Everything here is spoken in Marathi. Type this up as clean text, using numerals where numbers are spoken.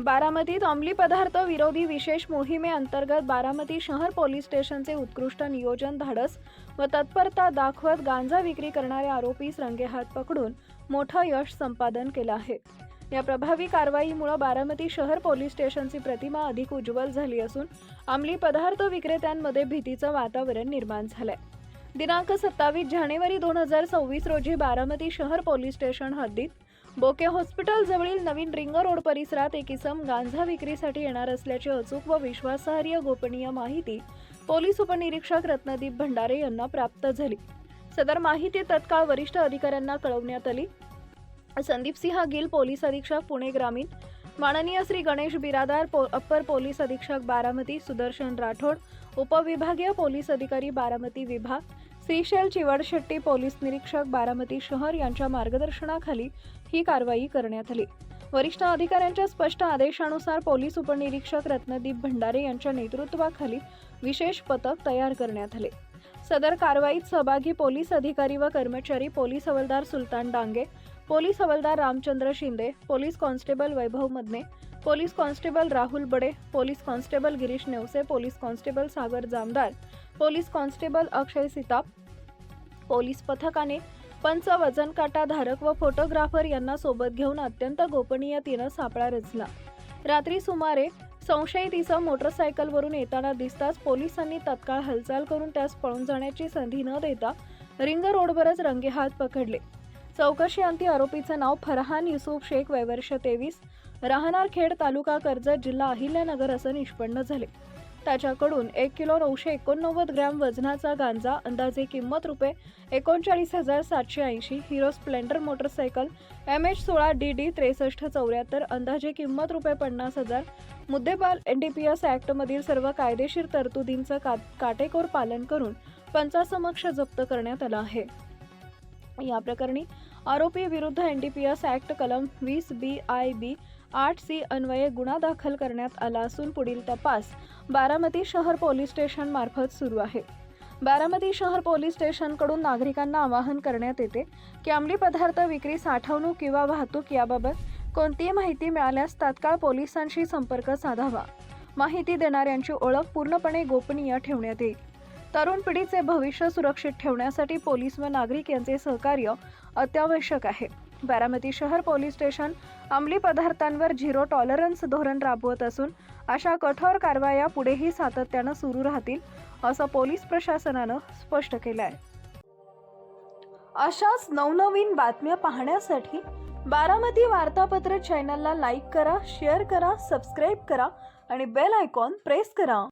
बारामतीत अंमली पदार्थ विरोधी विशेष मोहिमेअंतर्गत बारामती शहर पोलीस स्टेशनचे उत्कृष्ट नियोजन, धाडस व तत्परता दाखवत गांजा विक्री करणारे आरोपीस रंगेहात पकडून मोठं यश संपादन केलं आहे। या प्रभावी कारवाईमुळे बारामती शहर पोलीस स्टेशनची प्रतिमा अधिक उज्ज्वल झाली असून अंमली पदार्थ विक्रेत्यांमध्ये भीतीचं वातावरण निर्माण झालंय। दिनांक 27 जानेवारी 2026 रोजी बारामती शहर पोलीस स्टेशन हद्दीत बोके हॉस्पिटल जवळील नवीन रिंग रोड परिसरात एक इसम गांजा विक्रीसाठी येणार असल्याची अचूक व विश्वासार्ह गोपनीय माहिती पोलीस उपनिरीक्षक रत्नदीप भंडारे यांना प्राप्त झाली। सदर माहिती तत्काळ वरिष्ठ अधिकाऱ्यांना कळवण्यात आली। संदीप सिंह गिल, पोलीस अधीक्षक पुणे ग्रामीण, माननीय श्री गणेश बिरादार, अप्पर पोलीस अधीक्षक बारामती, सुदर्शन राठोड, उपविभागीय पोलीस अधिकारी बारामती विभाग, श्रीशैल चिवडशेट्टी, पोलीस निरीक्षक बारामती शहर यांच्या मार्गदर्शनाखाली ही कारवाई करण्यात आली। वरिष्ठ अधिकाऱ्यांच्या स्पष्ट आदेशानुसार पोलीस उपनिरीक्षक रत्नदीप भंडारे यांच्या नेतृत्वाखाली विशेष पथक तयार करण्यात आले। सदर कारवाईत सहभागी पोलीस अधिकारी व कर्मचारी पोलीस हवालदार सुलतान डांगे, पोलीस हवालदार Ramchandra Shinde, police constable Vaibhav Madane, police constable Rahul Bade, police constable Girish Nevase, police constable Sagar Jamdar, police constable Akshay Sitap, police पथकाने पंच, वजन काटा धारक व फोटोग्राफर यांना सोबत घेऊन अत्यंत गोपनीयतेने सापळा रचला। रात्री सुमारे संशयित इसम मोटरसायकलवरून येताना दिसताच पोलिसांनी तत्काळ हालचाल करून त्यास पळून जाण्याची संधी न देता रिंग रोडवरच रंगेहात पकडले। चौकशी अंती आरोपीचे नाव फरहान युसुफ शेख, वय वर्ष 23, राहणार खेड, तालुका कर्जत, जिल्हा अहिल्यानगर असे निष्पन्न झाले। त्याच्याकडून 1 किलो 989 ग्रॅम वजनाचा गांजा, अंदाजे किंमत रुपये 39,780, Hero Splendor motorcycle MH16 DD 6374, अंदाजे किंमत रुपये 50,000, मुद्देमाल NDPS ऍक्ट मधील सर्व कायदेशीर तरतुदींचे काटेकोर पालन करून पंचासमक्ष जप्त करण्यात आला आहे। या प्रकरणी आरोपी विरुद्ध NDPS ऍक्ट कलम 20B/B 8C अन्वये गुन्हा दाखल करण्यात आला असून पुढील तपास बारामती शहर पोलीस स्टेशन मार्फत सुरू आहे। बारामती शहर पोलीस स्टेशनकडून नागरिकांना आवाहन करण्यात येते की अंमली पदार्थ विक्री, साठवणूक किंवा वाहतूक याबाबत कोणतीही माहिती मिळाल्यास तात्काळ पोलिसांशी संपर्क साधावा। माहिती देणाऱ्यांची ओळख पूर्णपणे गोपनीय ठेवण्यात येईल। तरुण पिढीचे भविष्य सुरक्षित ठेवण्यासाठी पोलीस व नागरिक यांचे सहकार्य अत्यावश्यक आहे। बारामती शहर पोलीस स्टेशन अंमली पदार्थांवर झिरो टॉलरन्स धोरण राबवत असून अशा कठोर कारवाया पुढेही सातत्याने सुरू राहतील असं पोलीस प्रशासनाने स्पष्ट केलं आहे। अशाच नवनवीन बातम्या पाहण्यासाठी बारामती वार्तापत्र चॅनलला लाईक करा, शेअर करा, सबस्क्राईब करा आणि बेल आयकॉन प्रेस करा।